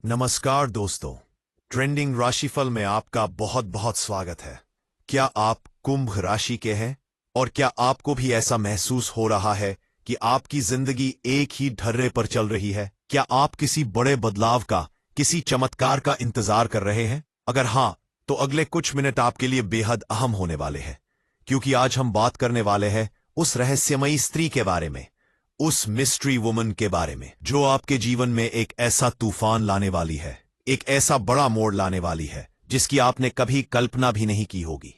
नमस्कार दोस्तों, ट्रेंडिंग राशिफल में आपका बहुत बहुत स्वागत है। क्या आप कुंभ राशि के हैं? और क्या आपको भी ऐसा महसूस हो रहा है कि आपकी जिंदगी एक ही ढर्रे पर चल रही है? क्या आप किसी बड़े बदलाव का, किसी चमत्कार का इंतजार कर रहे हैं? अगर हां, तो अगले कुछ मिनट आपके लिए बेहद अहम होने वाले हैं, क्योंकि आज हम बात करने वाले हैं उस रहस्यमयी स्त्री के बारे में, उस मिस्ट्री वुमन के बारे में, जो आपके जीवन में एक ऐसा तूफान लाने वाली है, एक ऐसा बड़ा मोड़ लाने वाली है जिसकी आपने कभी कल्पना भी नहीं की होगी।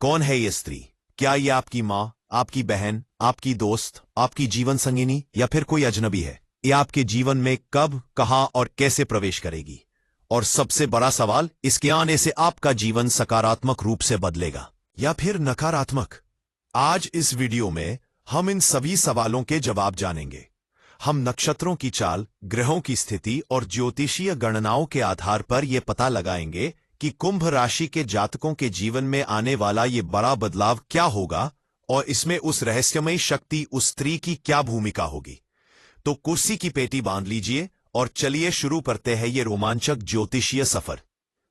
कौन है ये स्त्री? क्या ये आपकी मां, आपकी बहन, आपकी दोस्त, आपकी जीवन संगिनी, या फिर कोई अजनबी है? ये आपके जीवन में कब, कहां और कैसे प्रवेश करेगी? और सबसे बड़ा सवाल, इसके आने से आपका जीवन सकारात्मक रूप से बदलेगा या फिर नकारात्मक? आज इस वीडियो में हम इन सभी सवालों के जवाब जानेंगे। हम नक्षत्रों की चाल, ग्रहों की स्थिति और ज्योतिषीय गणनाओं के आधार पर यह पता लगाएंगे कि कुंभ राशि के जातकों के जीवन में आने वाला ये बड़ा बदलाव क्या होगा और इसमें उस रहस्यमयी शक्ति, उस स्त्री की क्या भूमिका होगी। तो कुर्सी की पेटी बांध लीजिए और चलिए शुरू करते हैं ये रोमांचक ज्योतिषीय सफर।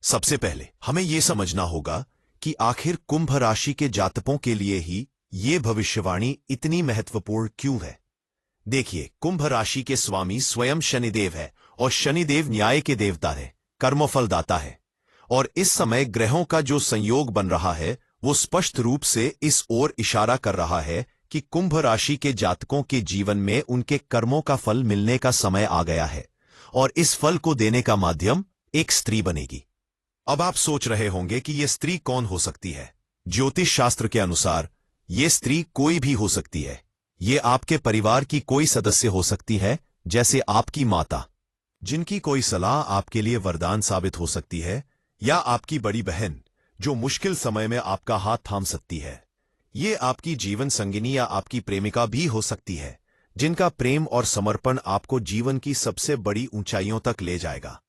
सबसे पहले हमें यह समझना होगा कि आखिर कुंभ राशि के जातकों के लिए ही ये भविष्यवाणी इतनी महत्वपूर्ण क्यों है। देखिए, कुंभ राशि के स्वामी स्वयं शनिदेव है और शनिदेव न्याय के देवता है, कर्मफल दाता है। और इस समय ग्रहों का जो संयोग बन रहा है वो स्पष्ट रूप से इस ओर इशारा कर रहा है कि कुंभ राशि के जातकों के जीवन में उनके कर्मों का फल मिलने का समय आ गया है और इस फल को देने का माध्यम एक स्त्री बनेगी। अब आप सोच रहे होंगे कि यह स्त्री कौन हो सकती है। ज्योतिष शास्त्र के अनुसार ये स्त्री कोई भी हो सकती है। ये आपके परिवार की कोई सदस्य हो सकती है, जैसे आपकी माता, जिनकी कोई सलाह आपके लिए वरदान साबित हो सकती है, या आपकी बड़ी बहन, जो मुश्किल समय में आपका हाथ थाम सकती है। ये आपकी जीवन संगिनी या आपकी प्रेमिका भी हो सकती है, जिनका प्रेम और समर्पण आपको जीवन की सबसे बड़ी ऊंचाइयों तक ले जाएगा।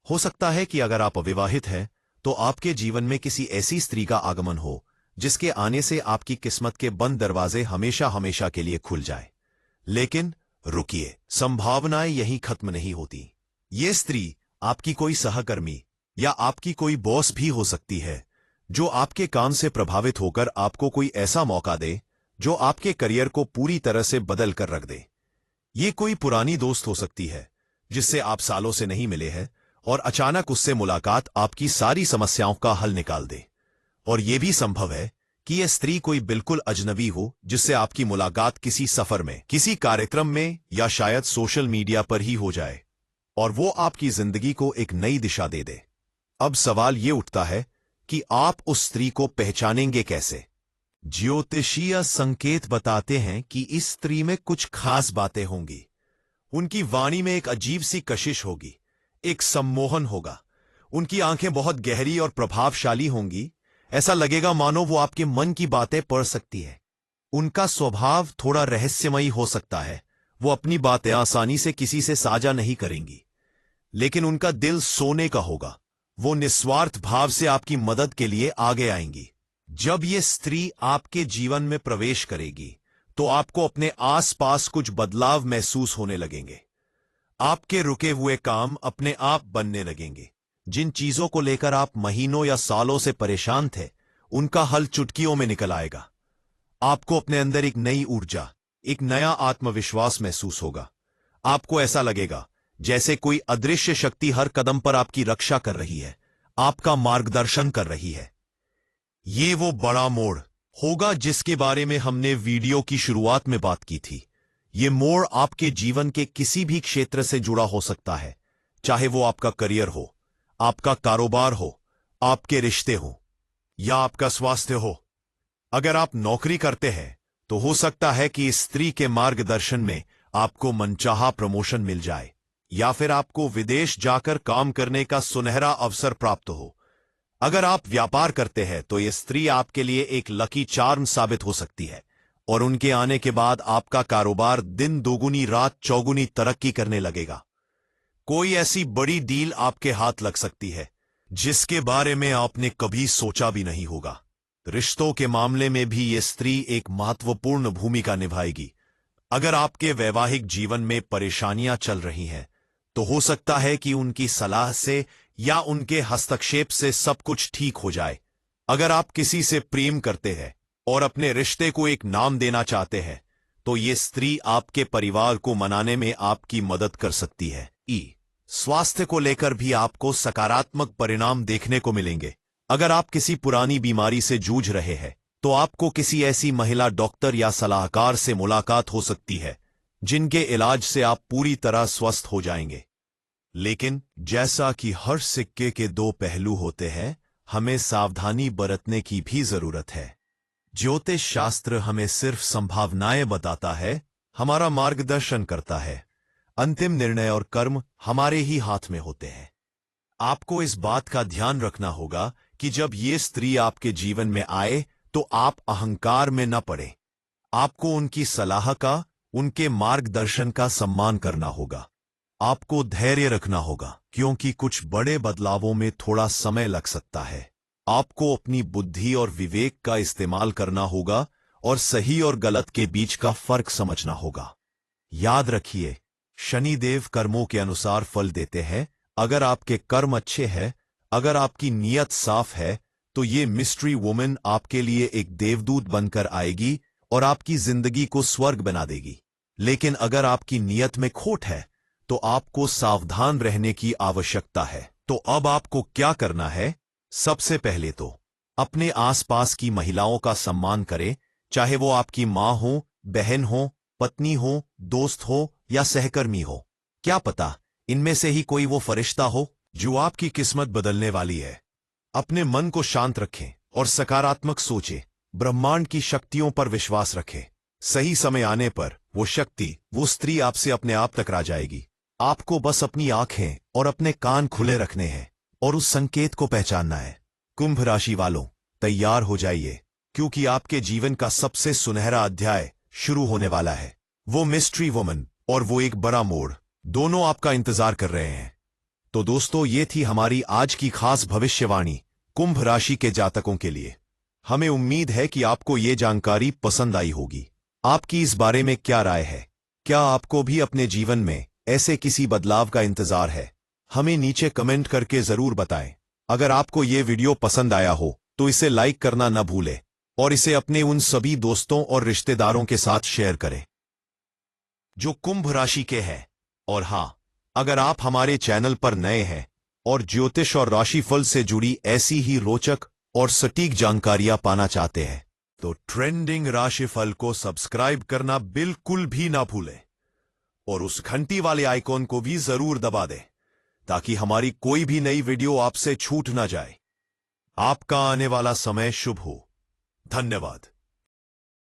हो सकता है कि अगर आप अविवाहित हैं तो आपके जीवन में किसी ऐसी स्त्री का आगमन हो जिसके आने से आपकी किस्मत के बंद दरवाजे हमेशा हमेशा के लिए खुल जाए। लेकिन रुकिए, संभावनाएं यहीं खत्म नहीं होती। ये स्त्री आपकी कोई सहकर्मी या आपकी कोई बॉस भी हो सकती है, जो आपके काम से प्रभावित होकर आपको कोई ऐसा मौका दे जो आपके करियर को पूरी तरह से बदल कर रख दे। ये कोई पुरानी दोस्त हो सकती है जिससे आप सालों से नहीं मिले हैं और अचानक उससे मुलाकात आपकी सारी समस्याओं का हल निकाल दे। और यह भी संभव है कि यह स्त्री कोई बिल्कुल अजनबी हो जिससे आपकी मुलाकात किसी सफर में, किसी कार्यक्रम में या शायद सोशल मीडिया पर ही हो जाए और वो आपकी जिंदगी को एक नई दिशा दे दे। अब सवाल ये उठता है कि आप उस स्त्री को पहचानेंगे कैसे। ज्योतिषीय संकेत बताते हैं कि इस स्त्री में कुछ खास बातें होंगी। उनकी वाणी में एक अजीब सी कशिश होगी, एक सम्मोहन होगा। उनकी आंखें बहुत गहरी और प्रभावशाली होंगी। ऐसा लगेगा मानो वो आपके मन की बातें पढ़ सकती है। उनका स्वभाव थोड़ा रहस्यमयी हो सकता है। वो अपनी बातें आसानी से किसी से साझा नहीं करेंगी, लेकिन उनका दिल सोने का होगा। वो निस्वार्थ भाव से आपकी मदद के लिए आगे आएंगी। जब ये स्त्री आपके जीवन में प्रवेश करेगी तो आपको अपने आसपास कुछ बदलाव महसूस होने लगेंगे। आपके रुके हुए काम अपने आप बनने लगेंगे। जिन चीजों को लेकर आप महीनों या सालों से परेशान थे, उनका हल चुटकियों में निकल आएगा। आपको अपने अंदर एक नई ऊर्जा, एक नया आत्मविश्वास महसूस होगा। आपको ऐसा लगेगा जैसे कोई अदृश्य शक्ति हर कदम पर आपकी रक्षा कर रही है, आपका मार्गदर्शन कर रही है। ये वो बड़ा मोड़ होगा जिसके बारे में हमने वीडियो की शुरुआत में बात की थी। ये मोड़ आपके जीवन के किसी भी क्षेत्र से जुड़ा हो सकता है, चाहे वो आपका करियर हो, आपका कारोबार हो, आपके रिश्ते हो या आपका स्वास्थ्य हो। अगर आप नौकरी करते हैं तो हो सकता है कि इस स्त्री के मार्गदर्शन में आपको मनचाहा प्रमोशन मिल जाए, या फिर आपको विदेश जाकर काम करने का सुनहरा अवसर प्राप्त हो। अगर आप व्यापार करते हैं तो यह स्त्री आपके लिए एक लकी चार्म साबित हो सकती है और उनके आने के बाद आपका कारोबार दिन दोगुनी रात चौगुनी तरक्की करने लगेगा। कोई ऐसी बड़ी डील आपके हाथ लग सकती है जिसके बारे में आपने कभी सोचा भी नहीं होगा। रिश्तों के मामले में भी ये स्त्री एक महत्वपूर्ण भूमिका निभाएगी। अगर आपके वैवाहिक जीवन में परेशानियां चल रही हैं तो हो सकता है कि उनकी सलाह से या उनके हस्तक्षेप से सब कुछ ठीक हो जाए। अगर आप किसी से प्रेम करते हैं और अपने रिश्ते को एक नाम देना चाहते हैं, तो ये स्त्री आपके परिवार को मनाने में आपकी मदद कर सकती है। स्वास्थ्य को लेकर भी आपको सकारात्मक परिणाम देखने को मिलेंगे। अगर आप किसी पुरानी बीमारी से जूझ रहे हैं, तो आपको किसी ऐसी महिला डॉक्टर या सलाहकार से मुलाकात हो सकती है जिनके इलाज से आप पूरी तरह स्वस्थ हो जाएंगे। लेकिन जैसा कि हर सिक्के के दो पहलू होते हैं, हमें सावधानी बरतने की भी जरूरत है। ज्योतिष शास्त्र हमें सिर्फ संभावनाएं बताता है, हमारा मार्गदर्शन करता है। अंतिम निर्णय और कर्म हमारे ही हाथ में होते हैं। आपको इस बात का ध्यान रखना होगा कि जब ये स्त्री आपके जीवन में आए, तो आप अहंकार में न पड़े। आपको उनकी सलाह का, उनके मार्गदर्शन का सम्मान करना होगा। आपको धैर्य रखना होगा, क्योंकि कुछ बड़े बदलावों में थोड़ा समय लग सकता है। आपको अपनी बुद्धि और विवेक का इस्तेमाल करना होगा और सही और गलत के बीच का फर्क समझना होगा। याद रखिए, शनिदेव कर्मों के अनुसार फल देते हैं। अगर आपके कर्म अच्छे हैं, अगर आपकी नीयत साफ है, तो ये मिस्ट्री वुमन आपके लिए एक देवदूत बनकर आएगी और आपकी जिंदगी को स्वर्ग बना देगी। लेकिन अगर आपकी नीयत में खोट है, तो आपको सावधान रहने की आवश्यकता है। तो अब आपको क्या करना है? सबसे पहले तो अपने आसपास की महिलाओं का सम्मान करें, चाहे वो आपकी मां हो, बहन हो, पत्नी हो, दोस्त हो या सहकर्मी हो। क्या पता इनमें से ही कोई वो फरिश्ता हो जो आपकी किस्मत बदलने वाली है। अपने मन को शांत रखें और सकारात्मक सोचें। ब्रह्मांड की शक्तियों पर विश्वास रखें। सही समय आने पर वो शक्ति, वो स्त्री आपसे अपने आप टकरा जाएगी। आपको बस अपनी आंखें और अपने कान खुले रखने हैं और उस संकेत को पहचानना है। कुंभ राशि वालों, तैयार हो जाइए, क्योंकि आपके जीवन का सबसे सुनहरा अध्याय शुरू होने वाला है। वो मिस्ट्री वुमन और वो एक बड़ा मोड़, दोनों आपका इंतजार कर रहे हैं। तो दोस्तों, ये थी हमारी आज की खास भविष्यवाणी कुंभ राशि के जातकों के लिए। हमें उम्मीद है कि आपको ये जानकारी पसंद आई होगी। आपकी इस बारे में क्या राय है? क्या आपको भी अपने जीवन में ऐसे किसी बदलाव का इंतजार है? हमें नीचे कमेंट करके जरूर बताएं। अगर आपको ये वीडियो पसंद आया हो, तो इसे लाइक करना न भूलें और इसे अपने उन सभी दोस्तों और रिश्तेदारों के साथ शेयर करें जो कुंभ राशि के हैं। और हां, अगर आप हमारे चैनल पर नए हैं और ज्योतिष और राशिफल से जुड़ी ऐसी ही रोचक और सटीक जानकारियां पाना चाहते हैं, तो ट्रेंडिंग राशिफल को सब्सक्राइब करना बिल्कुल भी ना भूलें और उस घंटी वाले आइकॉन को भी जरूर दबा दें, ताकि हमारी कोई भी नई वीडियो आपसे छूट ना जाए। आपका आने वाला समय शुभ हो। धन्यवाद।